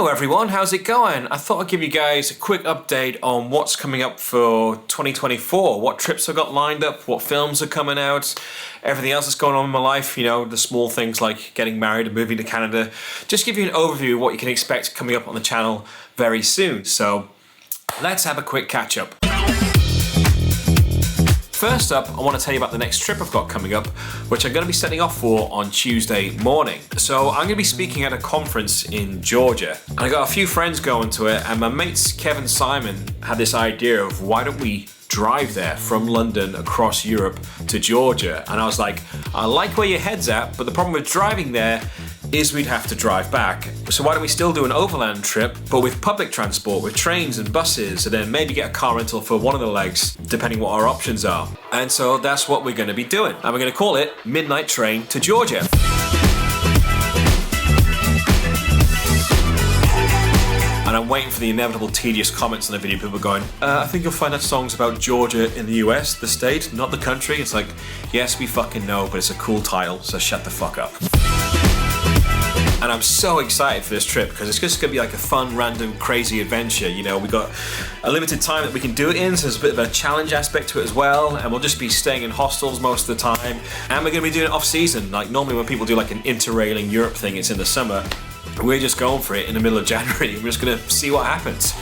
Hello everyone, how's it going? I thought I'd give you guys a quick update on what's coming up for 2024, what trips I've got lined up, what films are coming out, everything else that's going on in my life, you know, the small things like getting married and moving to Canada. Just give you an overview of what you can expect coming up on the channel very soon. So let's have a quick catch up. First up, I want to tell you about the next trip I've got coming up, which I'm going to be setting off for on Tuesday morning. So I'm going to be speaking at a conference in Georgia. And I got a few friends going to it, and my mates Kevin and Simon had this idea of why don't we drive there from London across Europe to Georgia. And I was like, I like where your head's at, but the problem with driving there is we'd have to drive back. So why don't we still do an overland trip, but with public transport, with trains and buses, and then maybe get a car rental for one of the legs, depending what our options are. And so that's what we're gonna be doing. And we're gonna call it Midnight Train to Georgia. And I'm waiting for the inevitable tedious comments on the video. People going, I think you'll find that song's about Georgia in the US, the state, not the country. It's like, yes, we fucking know, but it's a cool title, so shut the fuck up. And I'm so excited for this trip because it's just gonna be like a fun, random, crazy adventure. You know, we got a limited time that we can do it in, so there's a bit of a challenge aspect to it as well. And we'll just be staying in hostels most of the time. And we're gonna be doing it off season. Like normally when people do like an interrailing Europe thing, it's in the summer. We're just going for it in the middle of January. We're just gonna see what happens.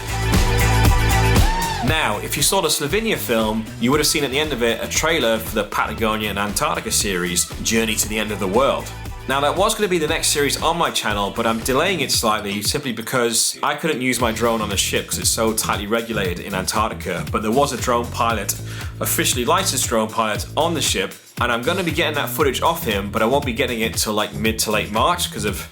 Now, if you saw the Slovenia film, you would have seen at the end of it a trailer for the Patagonia Antarctica series, Journey to the End of the World. Now that was going to be the next series on my channel, but I'm delaying it slightly simply because I couldn't use my drone on the ship because it's so tightly regulated in Antarctica. But there was a drone pilot, officially licensed drone pilot on the ship, and I'm going to be getting that footage off him, but I won't be getting it till like mid to late March because of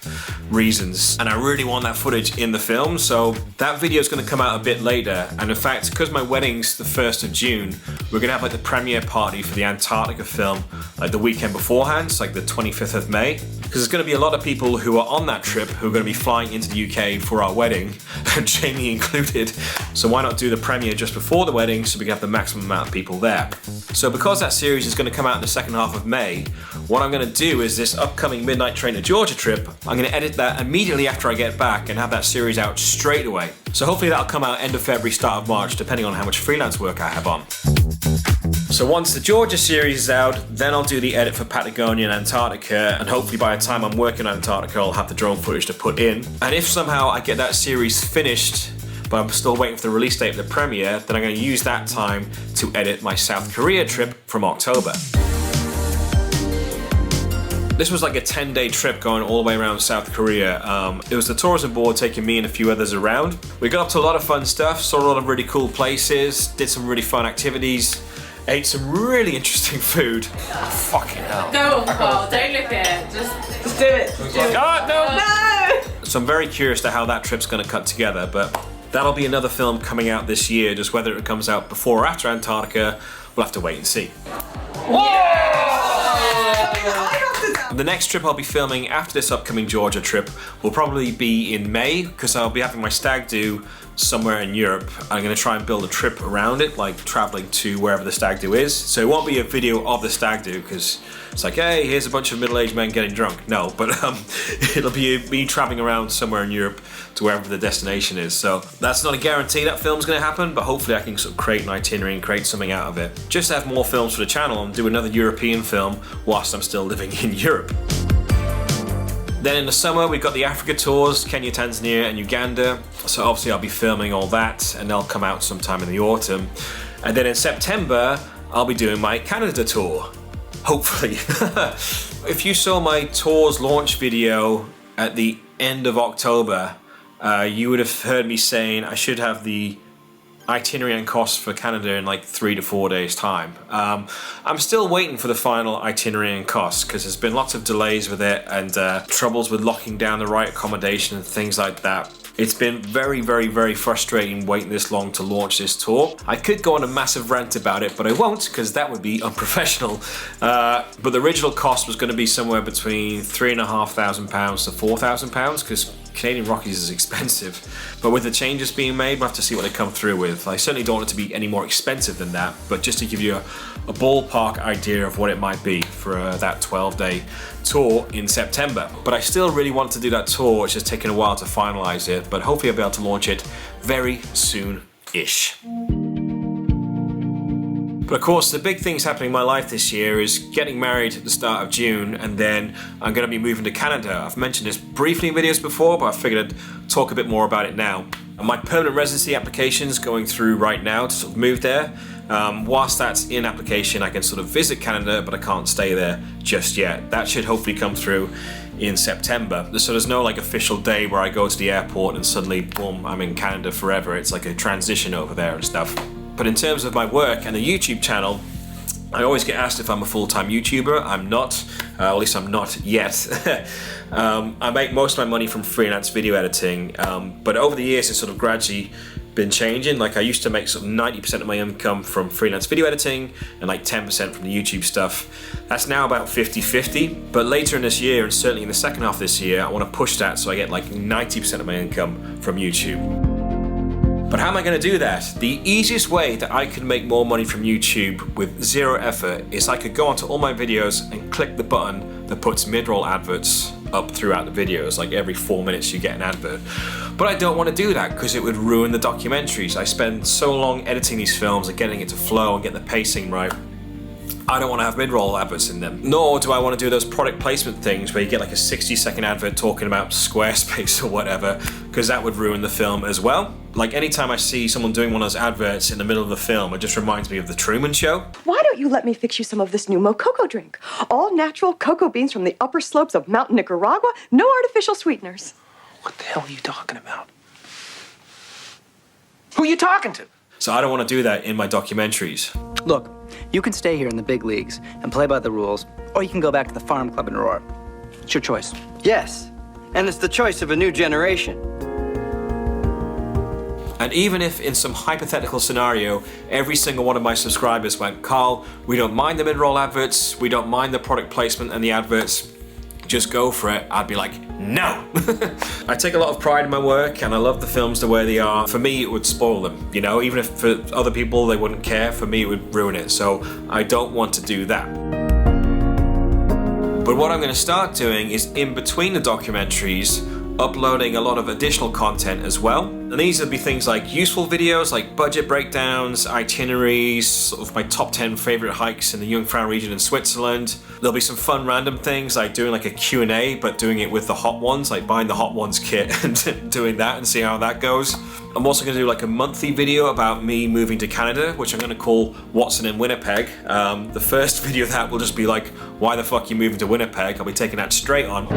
reasons. And I really want that footage in the film, so that video is going to come out a bit later. And in fact, because my wedding's the 1st of June, we're going to have like the premiere party for the Antarctica film like the weekend beforehand, so like the 25th of May. Because there's going to be a lot of people who are on that trip who are going to be flying into the UK for our wedding, and Jamie included. So why not do the premiere just before the wedding so we can have the maximum amount of people there. So because that series is going to come out in the second half of May, what I'm going to do is this upcoming Midnight Train to Georgia trip, I'm going to edit that immediately after I get back and have that series out straight away. So hopefully that'll come out end of February, start of March, depending on how much freelance work I have on. So once the Georgia series is out, then I'll do the edit for Patagonia and Antarctica, and hopefully by the time I'm working on Antarctica, I'll have the drone footage to put in. And if somehow I get that series finished, but I'm still waiting for the release date of the premiere, then I'm going to use that time to edit my South Korea trip from October. This was like a 10-day trip going all the way around South Korea. It was the tourism board taking me and a few others around. We got up to a lot of fun stuff, saw a lot of really cool places, did some really fun activities, ate some really interesting food. Oh, fucking hell. Go on, Karl, don't look at it. Just do it. God, no! No! So I'm very curious to how that trip's gonna cut together, but that'll be another film coming out this year. Just whether it comes out before or after Antarctica, we'll have to wait and see. The next trip I'll be filming after this upcoming Georgia trip will probably be in May, because I'll be having my stag do somewhere in Europe. I'm going to try and build a trip around it, like traveling to wherever the stag do is. So it won't be a video of the stag do, because it's like, hey, here's a bunch of middle-aged men getting drunk. No, but it'll be me traveling around somewhere in Europe to wherever the destination is. So that's not a guarantee that film's going to happen, but hopefully I can sort of create an itinerary and create something out of it. Just to have more films for the channel and do another European film whilst I'm still living in Europe. Then in the summer, we've got the Africa tours, Kenya, Tanzania, and Uganda. So obviously I'll be filming all that, and they'll come out sometime in the autumn. And then in September, I'll be doing my Canada tour, hopefully. If you saw my tours launch video at the end of October, you would have heard me saying I should have the itinerary and costs for Canada in like 3 to 4 days time. I'm still waiting for the final itinerary and costs because there's been lots of delays with it and troubles with locking down the right accommodation and things like that. It's been very, very, very frustrating waiting this long to launch this tour. I could go on a massive rant about it, but I won't because that would be unprofessional. But the original cost was going to be somewhere between £3,500 to £4,000 because Canadian Rockies is expensive, but with the changes being made, we'll have to see what they come through with. I certainly don't want it to be any more expensive than that, but just to give you a ballpark idea of what it might be for that 12-day tour in September. But I still really want to do that tour. It's just taking a while to finalize it, but hopefully I'll be able to launch it very soon-ish. But of course, the big things happening in my life this year is getting married at the start of June, and then I'm going to be moving to Canada. I've mentioned this briefly in videos before, but I figured I'd talk a bit more about it now. My permanent residency application is going through right now to sort of move there. Whilst that's in application, I can sort of visit Canada, but I can't stay there just yet. That should hopefully come through in September. So there's no like official day where I go to the airport and suddenly, boom, I'm in Canada forever. It's like a transition over there and stuff. But in terms of my work and the YouTube channel, I always get asked if I'm a full-time YouTuber. I'm not, at least I'm not yet. I make most of my money from freelance video editing, but over the years it's sort of gradually been changing. Like I used to make sort of 90% of my income from freelance video editing and like 10% from the YouTube stuff. That's now about 50-50, but later in this year and certainly in the second half of this year, I want to push that so I get like 90% of my income from YouTube. But how am I going to do that? The easiest way that I can make more money from YouTube with zero effort is I could go onto all my videos and click the button that puts mid-roll adverts up throughout the videos. Like every 4 minutes you get an advert. But I don't want to do that because it would ruin the documentaries. I spend so long editing these films and getting it to flow and get the pacing right. I don't want to have mid-roll adverts in them. Nor do I want to do those product placement things where you get like a 60-second advert talking about Squarespace or whatever, because that would ruin the film as well. Like anytime I see someone doing one of those adverts in the middle of the film, it just reminds me of The Truman Show. Why don't you let me fix you some of this new Mococo drink? All natural cocoa beans from the upper slopes of Mountain Nicaragua, no artificial sweeteners. What the hell are you talking about? Who are you talking to? So I don't want to do that in my documentaries. Look, you can stay here in the big leagues and play by the rules, or you can go back to the farm club and roar. It's your choice. Yes, and it's the choice of a new generation. And even if in some hypothetical scenario, every single one of my subscribers went, Karl, we don't mind the mid-roll adverts, we don't mind the product placement and the adverts, just go for it, I'd be like, no! I take a lot of pride in my work and I love the films the way they are. For me, it would spoil them, you know? Even if for other people they wouldn't care, for me it would ruin it. So I don't want to do that. But what I'm going to start doing is in between the documentaries, uploading a lot of additional content as well. And these will be things like useful videos like budget breakdowns, itineraries, sort of my top 10 favorite hikes in the Jungfrau region in Switzerland. There'll be some fun random things like doing like a Q&A, but doing it with the Hot Ones, like buying the Hot Ones kit and doing that and see how that goes. I'm also going to do like a monthly video about me moving to Canada, which I'm going to call Watson in Winnipeg. The first video of that will just be like, why the fuck are you moving to Winnipeg? I'll be taking that straight on.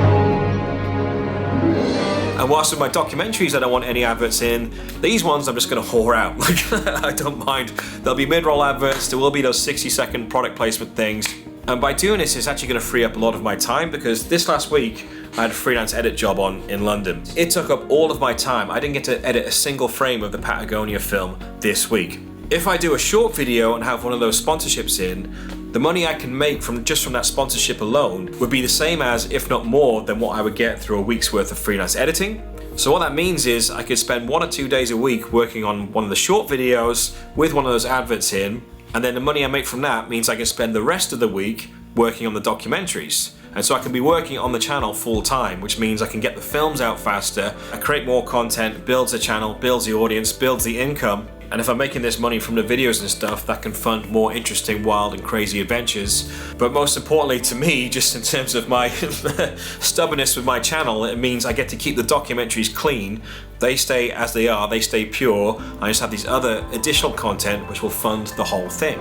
And whilst with my documentaries I don't want any adverts in, these ones I'm just going to whore out. Like, I don't mind. There'll be mid-roll adverts, there will be those 60-second product placement things. And by doing this, it's actually going to free up a lot of my time because this last week I had a freelance edit job on in London. It took up all of my time. I didn't get to edit a single frame of the Patagonia film this week. If I do a short video and have one of those sponsorships in, the money I can make from just from that sponsorship alone would be the same as, if not more, than what I would get through a week's worth of freelance editing. So what that means is I could spend 1 or 2 days a week working on one of the short videos with one of those adverts in, and then the money I make from that means I can spend the rest of the week working on the documentaries. And so I can be working on the channel full time, which means I can get the films out faster, I create more content, builds the channel, builds the audience, builds the income. And if I'm making this money from the videos and stuff, that can fund more interesting, wild and crazy adventures. But most importantly to me, just in terms of my stubbornness with my channel, it means I get to keep the documentaries clean. They stay as they are, they stay pure. I just have these other additional content which will fund the whole thing.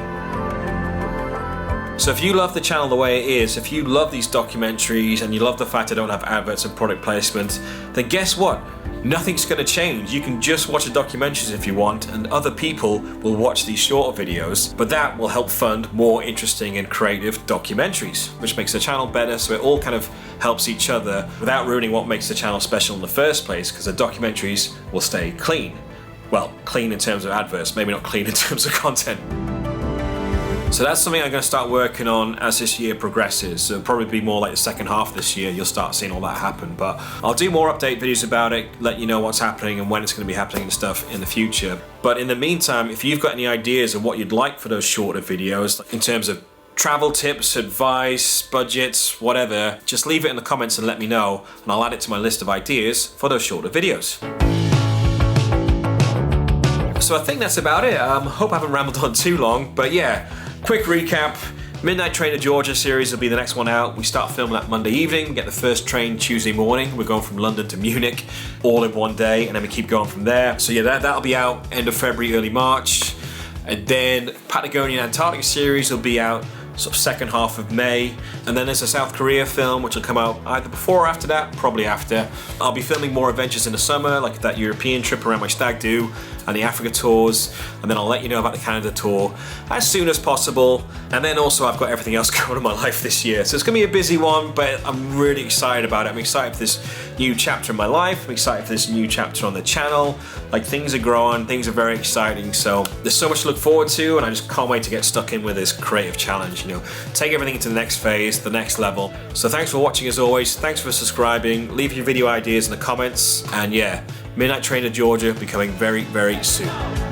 So if you love the channel the way it is, if you love these documentaries and you love the fact I don't have adverts and product placement, then guess what? Nothing's going to change. You can just watch the documentaries if you want, and other people will watch these shorter videos, but that will help fund more interesting and creative documentaries, which makes the channel better, so it all kind of helps each other without ruining what makes the channel special in the first place, because the documentaries will stay clean. Well, clean in terms of adverts, maybe not clean in terms of content. So that's something I'm going to start working on as this year progresses. So it'll probably be more like the second half of this year, you'll start seeing all that happen. But I'll do more update videos about it, let you know what's happening and when it's going to be happening and stuff in the future. But in the meantime, if you've got any ideas of what you'd like for those shorter videos, in terms of travel tips, advice, budgets, whatever, just leave it in the comments and let me know, and I'll add it to my list of ideas for those shorter videos. So I think that's about it. Hope I haven't rambled on too long, but yeah, quick recap. Midnight Train to Georgia series will be the next one out. We start filming that Monday evening, get the first train Tuesday morning. We're going from London to Munich all in one day, and then we keep going from there. So yeah, that'll be out end of February, early March. And then Patagonia Antarctica series will be out sort of second half of May. And then there's a South Korea film which will come out either before or after that, probably after. I'll be filming more adventures in the summer, like that European trip around my stag do and the Africa tours, and then I'll let you know about the Canada tour as soon as possible. And then also I've got everything else going on in my life this year, so it's gonna be a busy one, but I'm really excited about it. I'm excited for this new chapter in my life. I'm excited for this new chapter on the channel. Like, things are growing, things are very exciting, so there's so much to look forward to, and I just can't wait to get stuck in with this creative challenge, you know, take everything to the next phase, the next level. So thanks for watching as always, thanks for subscribing, leave your video ideas in the comments, and yeah, Midnight Train to Georgia becoming very, very soon.